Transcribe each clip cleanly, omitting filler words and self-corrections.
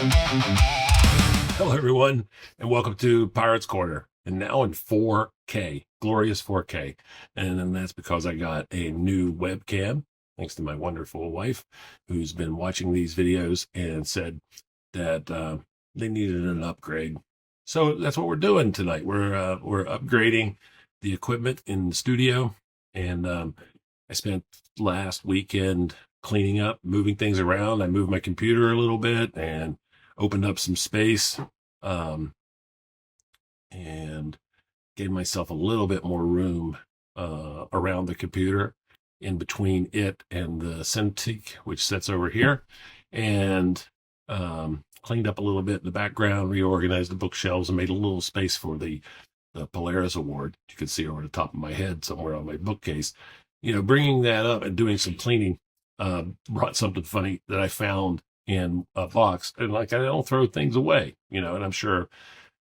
Hello, everyone, and welcome to Pirates Corner, and now in 4K, glorious 4K. And then that's because I got a new webcam, thanks to my wonderful wife, who's been watching these videos and said that they needed an upgrade. So that's what we're doing tonight. We're upgrading the equipment in the studio, and I spent last weekend cleaning up, moving things around. I moved my computer a little bit and opened up some space, and gave myself a little bit more room around the computer in between it and the Cintiq, which sits over here, and cleaned up a little bit in the background, reorganized the bookshelves, and made a little space for the Polaris Award. You can see over the top of my head somewhere on my bookcase. You know, bringing that up and doing some cleaning brought something funny that I found in a box. And like, I don't throw things away, you know, and I'm sure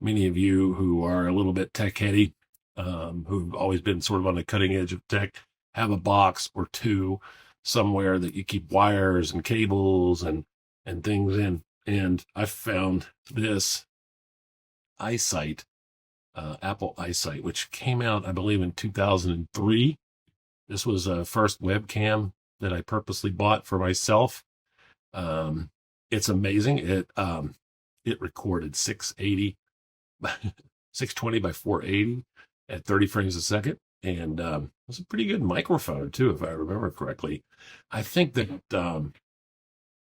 many of you who are a little bit tech heady, who've always been sort of on the cutting edge of tech, have a box or two somewhere that you keep wires and cables and things in. And I found this iSight, Apple iSight, which came out, I believe, in 2003. This was a first webcam that I purposely bought for myself. It's amazing. It recorded 620 by 480 at 30 frames a second. And it was a pretty good microphone too, if I remember correctly. I think that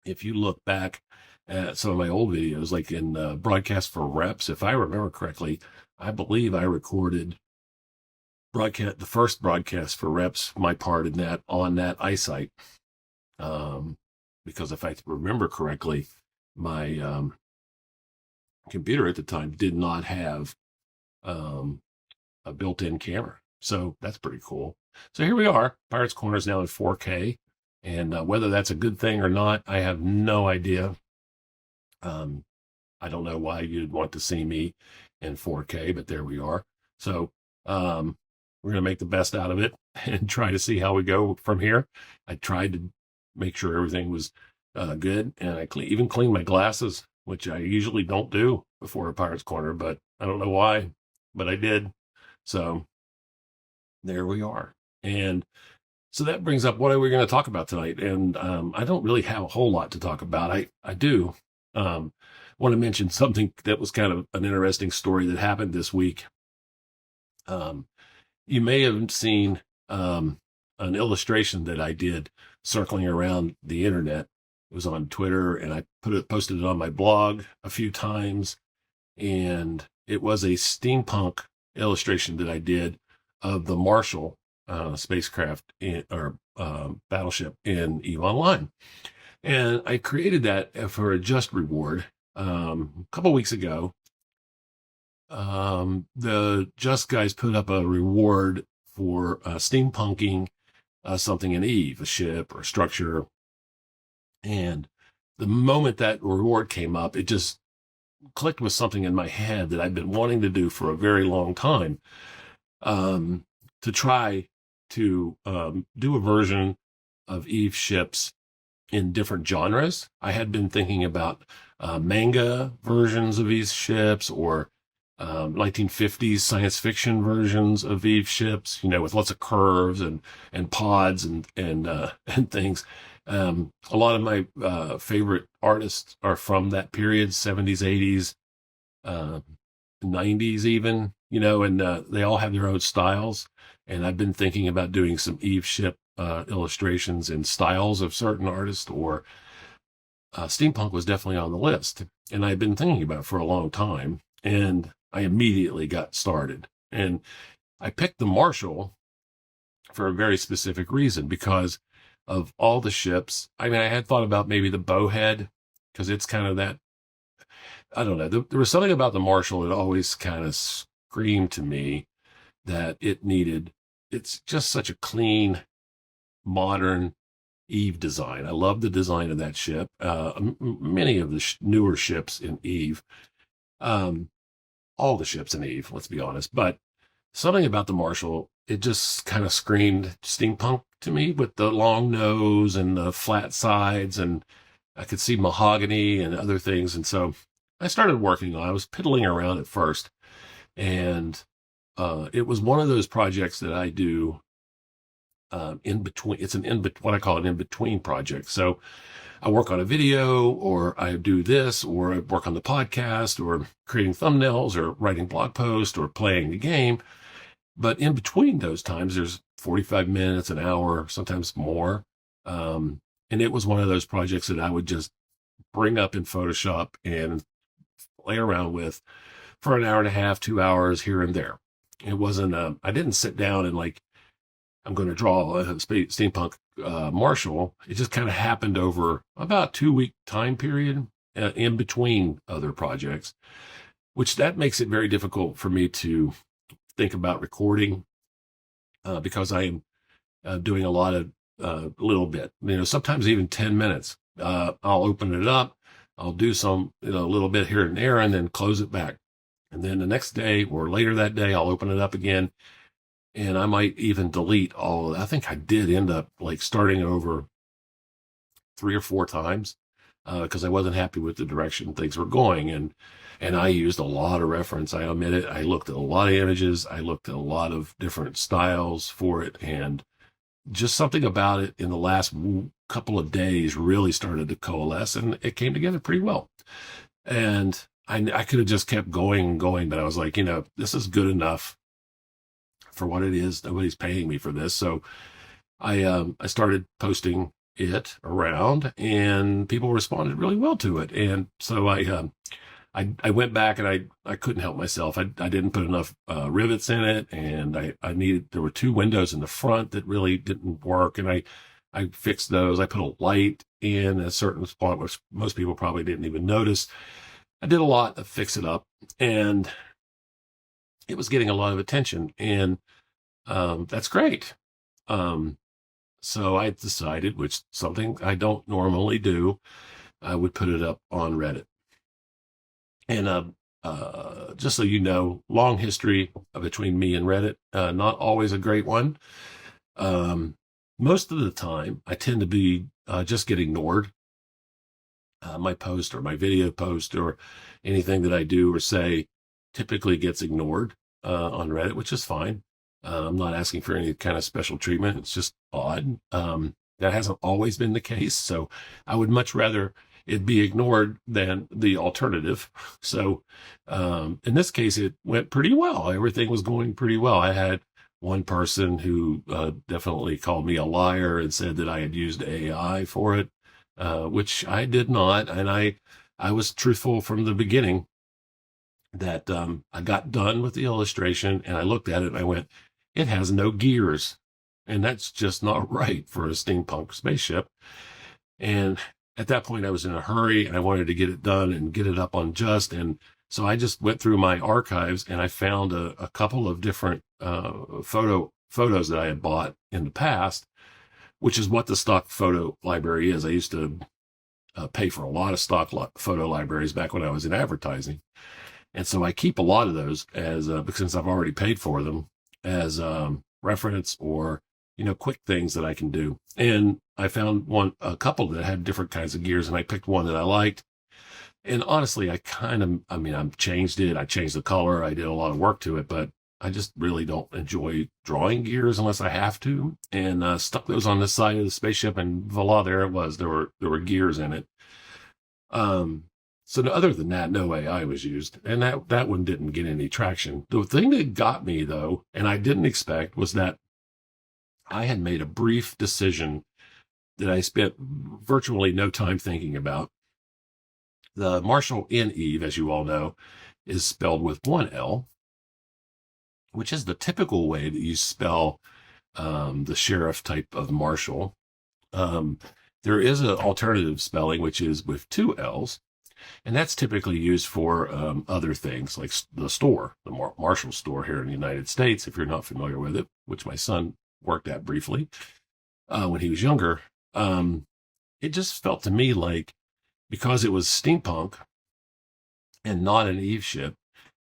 if you look back at some of my old videos, like in Broadcast for Reps, if I remember correctly, I believe I recorded the first Broadcast for Reps, my part in that, on that iSight. Because if I remember correctly, my computer at the time did not have a built-in camera. So that's pretty cool. So here we are. Pirates Corner is now in 4K. And whether that's a good thing or not, I have no idea. I don't know why you'd want to see me in 4K, but there we are. So we're going to make the best out of it and try to see how we go from here. I tried to make sure everything was good, and I even cleaned my glasses, which I usually don't do before a Pirates Corner, but I don't know why, but I did. So there we are. And so that brings up what are we going to talk about tonight. And I don't really have a whole lot to talk about. I do want to mention something that was kind of an interesting story that happened this week. You may have seen an illustration that I did circling around the internet. It was on Twitter, and I posted it on my blog a few times. And it was a steampunk illustration that I did of the Marshall spacecraft or battleship in EVE Online. And I created that for a just reward a couple weeks ago. The Just guys put up a reward for steampunking something in EVE, a ship or a structure. And the moment that reward came up, it just clicked with something in my head that I've been wanting to do for a very long time, to try to do a version of EVE ships in different genres. I had been thinking about manga versions of EVE ships, or 1950s science fiction versions of EVE ships, you know, with lots of curves and pods and things. A lot of my favorite artists are from that period, 70s, 80s, 90s even, you know, and they all have their own styles. And I've been thinking about doing some EVE ship illustrations in styles of certain artists, or steampunk was definitely on the list. And I've been thinking about it for a long time, and I immediately got started. And I picked the Marshall for a very specific reason, because of all the ships. I mean, I had thought about maybe the Bowhead, because it's kind of that, I don't know. There was something about the Marshall that always kind of screamed to me that it's just such a clean, modern EVE design. I love the design of that ship. Many of the newer ships in EVE, all the ships in EVE, let's be honest, but something about the Marshall, it just kind of screamed steampunk to me, with the long nose and the flat sides, and I could see mahogany and other things. And so I started working on it. I was piddling around at first. And it was one of those projects that I do in between. It's what I call an in-between project. So I work on a video, or I do this, or I work on the podcast, or creating thumbnails, or writing blog posts, or playing the game. But in between those times, there's 45 minutes, an hour, sometimes more. And it was one of those projects that I would just bring up in Photoshop and play around with for an hour and a half, 2 hours here and there. It wasn't, I didn't sit down and like, I'm going to draw a Steampunk Marshall. It just kind of happened over about 2 week time period in between other projects, which that makes it very difficult for me to think about recording because I am doing a lot of little bit, sometimes even 10 minutes. I'll open it up. I'll do some, a little bit here and there, and then close it back. And then the next day or later that day, I'll open it up again. And I might even delete all of that. I think I did end up like starting over 3 or 4 times because I wasn't happy with the direction things were going. And I used a lot of reference. I admit it. I looked at a lot of images. I looked at a lot of different styles for it. And just something about it in the last couple of days really started to coalesce, and it came together pretty well. And I could have just kept going and going, but I was like, this is good enough for what it is. Nobody's paying me for this. So I started posting it around, and people responded really well to it. And so I went back, and I couldn't help myself. I didn't put enough rivets in it, and there were 2 windows in the front that really didn't work, and I fixed those. I put a light in a certain spot, which most people probably didn't even notice. I did a lot to fix it up, and it was getting a lot of attention, and that's great. So I decided, which something I don't normally do, I would put it up on Reddit. And just so you know, long history between me and Reddit, not always a great one. Most of the time, I tend to be just get ignored. My post or my video post or anything that I do or say typically gets ignored on Reddit, which is fine. I'm not asking for any kind of special treatment. It's just odd. That hasn't always been the case. So I would much rather it be ignored than the alternative. So in this case, it went pretty well. Everything was going pretty well. I had one person who definitely called me a liar and said that I had used AI for it, which I did not. And I was truthful from the beginning that I got done with the illustration and I looked at it and I went, it has no gears. And that's just not right for a steampunk spaceship. And at that point, I was in a hurry and I wanted to get it done and get it up on Just. And so I just went through my archives and I found a couple of different photos that I had bought in the past, which is what the stock photo library is. I used to pay for a lot of stock photo libraries back when I was in advertising. And so I keep a lot of those as since I've already paid for them as reference or quick things that I can do. And I found a couple that had different kinds of gears, and I picked one that I liked. And honestly, I've changed it. I changed the color. I did a lot of work to it, but I just really don't enjoy drawing gears unless I have to. And stuck those on the side of the spaceship, and voila, there it was. There were gears in it. So other than that, no AI was used, and that one didn't get any traction. The thing that got me though, and I didn't expect, was that I had made a brief decision that I spent virtually no time thinking about. The Marshall in Eve, as you all know, is spelled with one L, which is the typical way that you spell the sheriff type of Marshall. There is an alternative spelling, which is with 2 L's, and that's typically used for other things like the store, the Marshall store here in the United States, if you're not familiar with it, which my son worked at briefly when he was younger. It just felt to me like, because it was steampunk and not an Eve ship,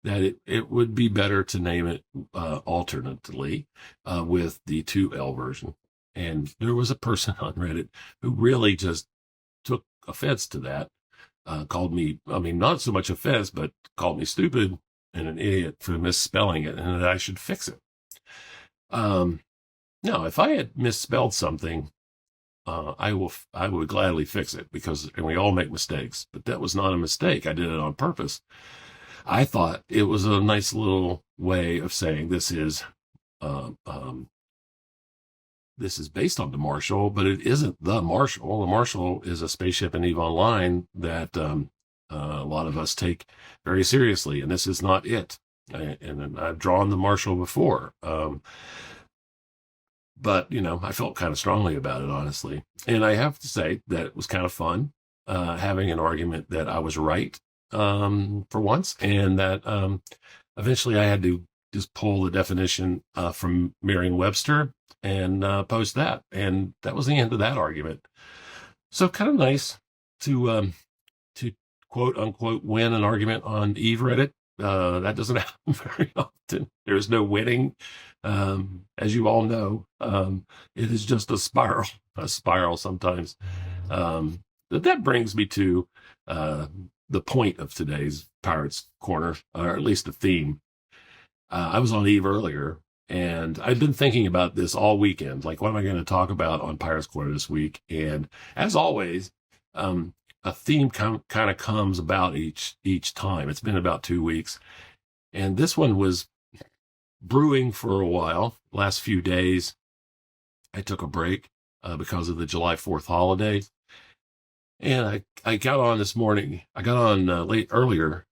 that it would be better to name it alternately with the 2L version. And there was a person on Reddit who really just took offense to that. Called me, I mean, not so much offense, but called me stupid and an idiot for misspelling it, and that I should fix it. Now, if I had misspelled something, I would gladly fix it, and we all make mistakes, but that was not a mistake. I did it on purpose. I thought it was a nice little way of saying this is based on the Marshall, but it isn't the Marshall. The Marshall is a spaceship in EVE Online that a lot of us take very seriously, and this is not it. And I've drawn the Marshall before, but I felt kind of strongly about it, honestly. And I have to say that it was kind of fun having an argument that I was right for once, and that eventually I had to just pull the definition from Merriam-Webster and post that. And that was the end of that argument. So kind of nice to quote unquote win an argument on EVE Reddit. That doesn't happen very often. There's no winning. As you all know, it is just a spiral sometimes. That brings me to the point of today's Pirates Corner, or at least the theme. I was on EVE earlier, and I've been thinking about this all weekend. Like, what am I going to talk about on Pirates Corner this week? And as always, a theme kind of comes about each time. It's been about 2 weeks, and this one was brewing for a while. Last few days, I took a break because of the July 4th holiday, and I got on this morning. I got on earlier,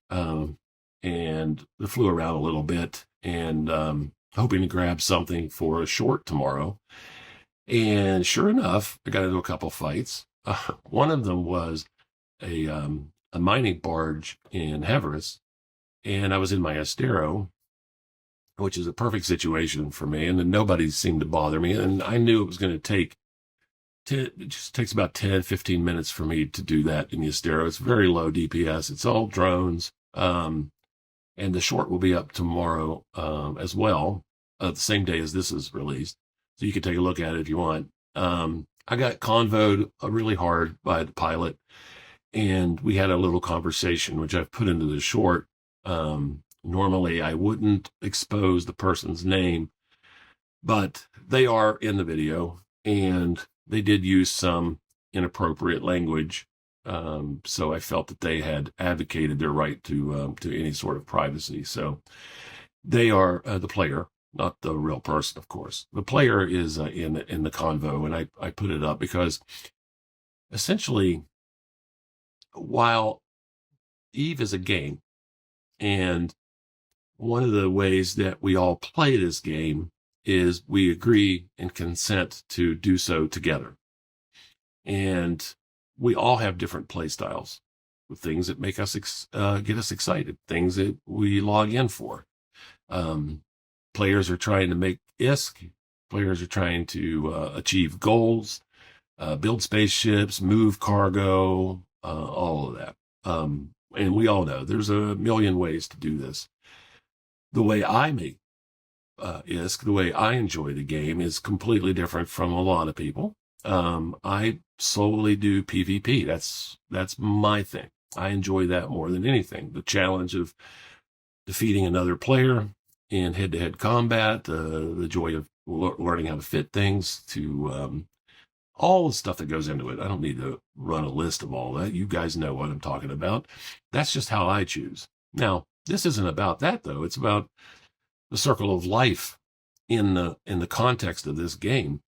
and flew around a little bit, and hoping to grab something for a short tomorrow. And sure enough, I got into a couple fights. One of them was a mining barge in Javix, and I was in my Estero, which is a perfect situation for me, and then nobody seemed to bother me, and I knew it was going to take it just takes about 10-15 minutes for me to do that in the Estero. It's very low DPS. It's all drones, and the short will be up tomorrow as well, the same day as this is released, so you can take a look at it if you want. I got convoed really hard by the pilot, and we had a little conversation, which I've put into the short. Normally, I wouldn't expose the person's name, but they are in the video, and they did use some inappropriate language. So I felt that they had advocated their right to any sort of privacy. So they are the player, not the real person, of course. The player is in the convo, and I put it up because essentially, while EVE is a game, and one of the ways that we all play this game is we agree and consent to do so together. And we all have different play styles, with things that make us get us excited, things that we log in for. Players are trying to make ISK. Players are trying to achieve goals, build spaceships, move cargo, all of that. And we all know there's a million ways to do this. The way I make ISK, the way I enjoy the game, is completely different from a lot of people. I solely do PvP. That's my thing. I enjoy that more than anything. The challenge of defeating another player in head-to-head combat, the joy of learning how to fit things, to all the stuff that goes into it. I don't need to run a list of all that. You guys know what I'm talking about. That's just how I choose. Now, this isn't about that, though. It's about the circle of life in the context of this game.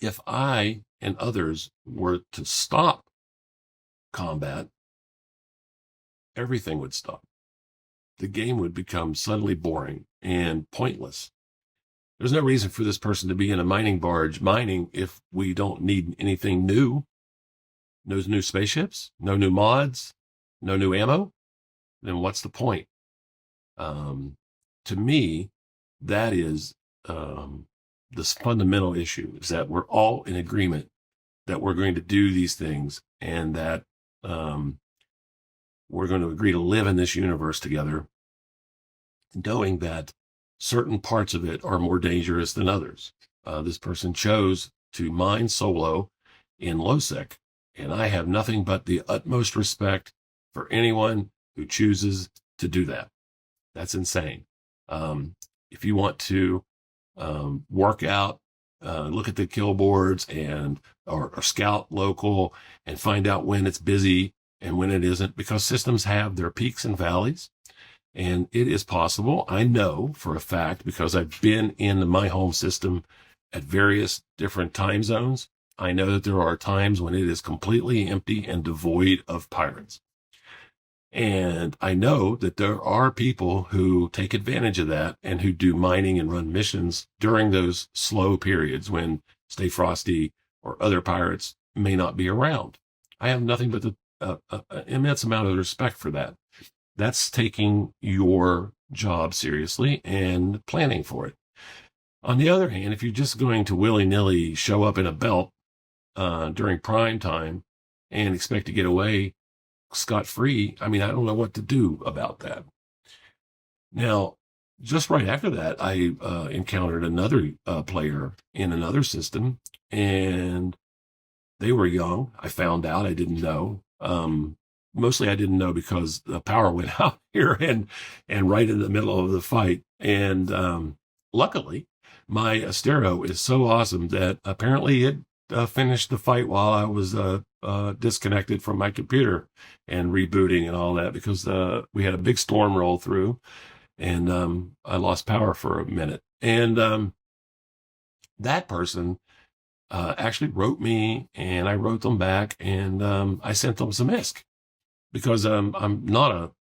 If I and others were to stop combat, everything would stop. The game would become suddenly boring and pointless. There's no reason for this person to be in a mining barge mining if we don't need anything new. No new spaceships, no new mods, no new ammo. Then what's the point? To me, that is this fundamental issue, is that we're all in agreement that we're going to do these things, and that we're going to agree to live in this universe together, knowing that certain parts of it are more dangerous than others. This person chose to mine solo in low sec, And I have nothing but the utmost respect for anyone who chooses to do that. That's insane. If you want to work out, look at the kill boards or scout local and find out when it's busy and when it isn't, because systems have their peaks and valleys. And it is possible. I know for a fact, because I've been in my home system at various different time zones. I know that there are times when it is completely empty and devoid of pirates. And I know that there are people who take advantage of that and who do mining and run missions during those slow periods when Stay Frosty or other pirates may not be around. I have nothing but an immense amount of respect for that. That's taking your job seriously and planning for it. On the other hand, if you're just going to willy-nilly show up in a belt during prime time and expect to get away scot-free, I mean, I don't know what to do about that. Now, just right after that, I encountered another player in another system, and they were young. I found out, I didn't know. Mostly I didn't know because the power went out here and right in the middle of the fight. And luckily, my Astero is so awesome that apparently it finished the fight while I was disconnected from my computer and rebooting and all that, because we had a big storm roll through and I lost power for a minute. And that person actually wrote me, and I wrote them back, and I sent them some ISK. Because I'm not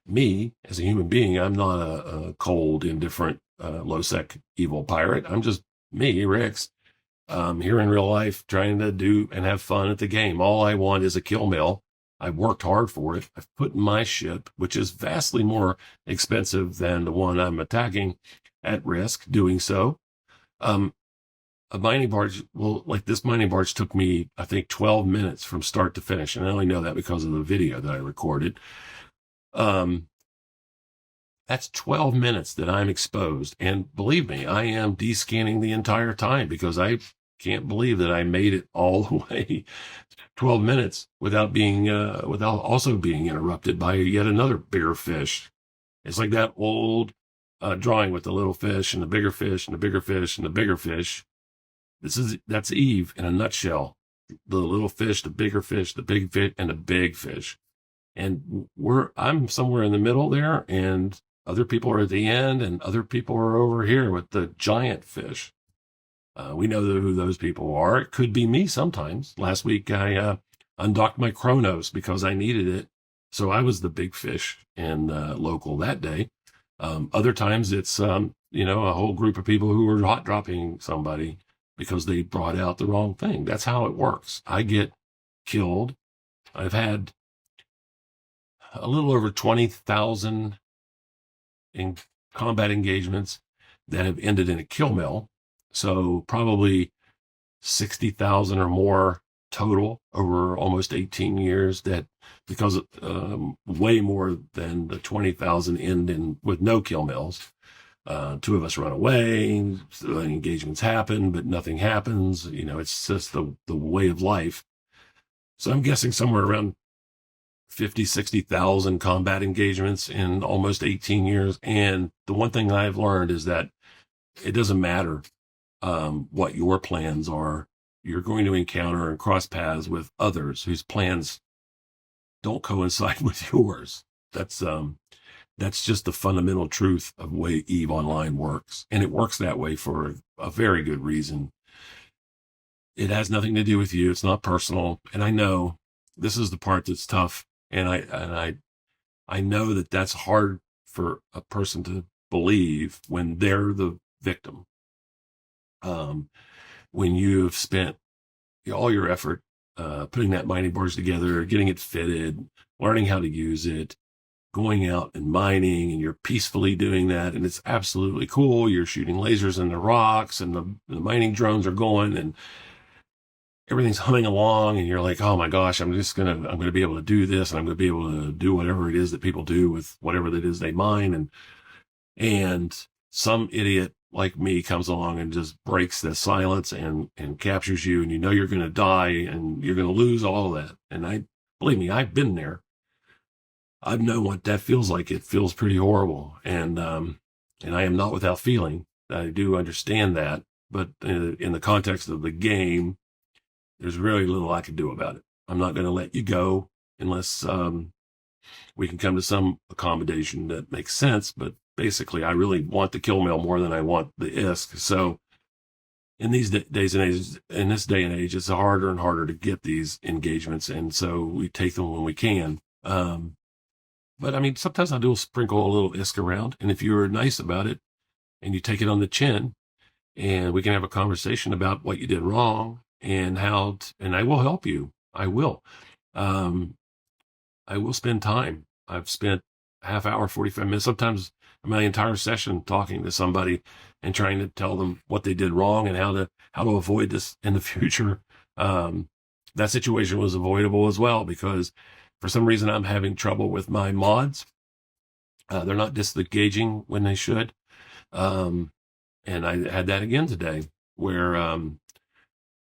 me as a human being, I'm not a cold, indifferent, low-sec evil pirate. I'm just me, Rixx, here in real life, trying to do and have fun at the game. All I want is a kill mill. I've worked hard for it. I've put my ship, which is vastly more expensive than the one I'm attacking, at risk doing so. A mining barge, well, like this mining barge took me, I think, 12 minutes from start to finish. And I only know that because of the video that I recorded. That's 12 minutes that I'm exposed. And believe me, I am descanning the entire time because I can't believe that I made it all the way 12 minutes without also being interrupted by yet another bigger fish. It's like that old drawing with the little fish and the bigger fish and the bigger fish and the bigger fish. That's Eve in a nutshell. The little fish, the bigger fish, the big fish, and the big fish. And I'm somewhere in the middle there, and other people are at the end, and other people are over here with the giant fish. We know who those people are. It could be me sometimes. Last week, I undocked my Chronos because I needed it. So I was the big fish in local that day. Other times it's, a whole group of people who are hot dropping somebody because they brought out the wrong thing. That's how it works. I get killed. I've had a little over 20,000 in combat engagements that have ended in a kill mill. So probably 60,000 or more total over almost 18 years, that because way more than the 20,000 end with no kill mills. Two of us run away, so engagements happen, but nothing happens. It's just the way of life. So I'm guessing somewhere around 50, 60,000 combat engagements in almost 18 years. And the one thing I've learned is that it doesn't matter what your plans are. You're going to encounter and cross paths with others whose plans don't coincide with yours. That's just the fundamental truth of the way EVE Online works. And it works that way for a very good reason. It has nothing to do with you. It's not personal. And I know this is the part that's tough. And I know that that's hard for a person to believe when they're the victim. When you've spent all your effort putting that mining barge together, getting it fitted, learning how to use it, going out and mining, and you're peacefully doing that, and it's absolutely cool. You're shooting lasers in the rocks, and the mining drones are going, and everything's humming along, and you're like, oh my gosh, I'm gonna be able to do this, and I'm gonna be able to do whatever it is that people do with whatever it is they mine, and some idiot like me comes along and just breaks the silence and captures you, and you know you're going to die and you're going to lose all of that. And believe me, I've been there. I've known what that feels like. It feels pretty horrible. And I am not without feeling. I do understand that. But in the context of the game, there's really little I can do about it. I'm not going to let you go unless we can come to some accommodation that makes sense. But basically, I really want the kill mail more than I want the ISK. So in these days and ages, in this day and age, it's harder and harder to get these engagements. And so we take them when we can. But I mean, sometimes I do sprinkle a little ISK around. And if you're nice about it and you take it on the chin, and we can have a conversation about what you did wrong and and I will help you. I will. I will spend time. I've spent a half hour, 45 minutes, sometimes my entire session talking to somebody and trying to tell them what they did wrong and how to avoid this in the future. That situation was avoidable as well, because for some reason I'm having trouble with my mods. They're not disengaging when they should. And I had that again today where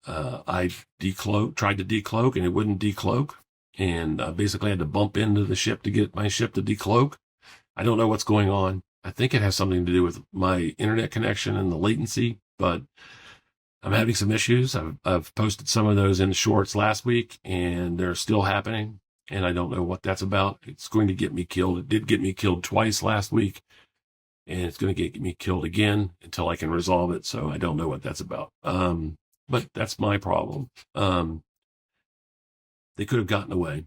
I tried to decloak and it wouldn't decloak. And basically had to bump into the ship to get my ship to decloak. I don't know what's going on. I think it has something to do with my internet connection and the latency, but I'm having some issues. I've posted some of those in the shorts last week, and they're still happening. And I don't know what that's about. It's going to get me killed. It did get me killed twice last week, and it's going to get me killed again until I can resolve it. So I don't know what that's about. But that's my problem. They could have gotten away.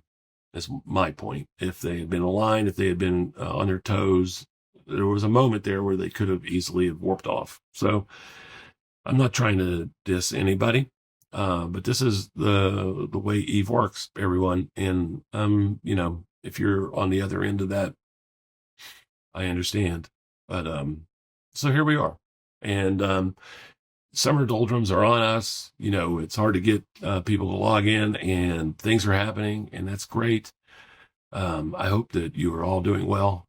That's my point. If they had been aligned, if they had been on their toes, there was a moment there where they could have easily warped off. So I'm not trying to diss anybody, but this is the way EVE works, everyone. And if you're on the other end of that, I understand. But so here we are, and summer doldrums are on us. It's hard to get people to log in, and things are happening, and that's great. I hope that you are all doing well.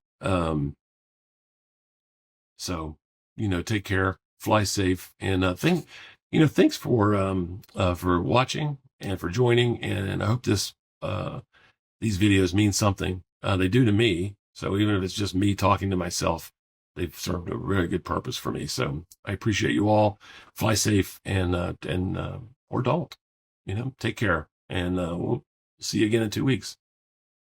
So, take care, fly safe, and thanks for watching and for joining. And I hope these videos mean something. They do to me. So even if it's just me talking to myself, they've served a very good purpose for me. So I appreciate you all. Fly safe and or don't, take care. And we'll see you again in 2 weeks.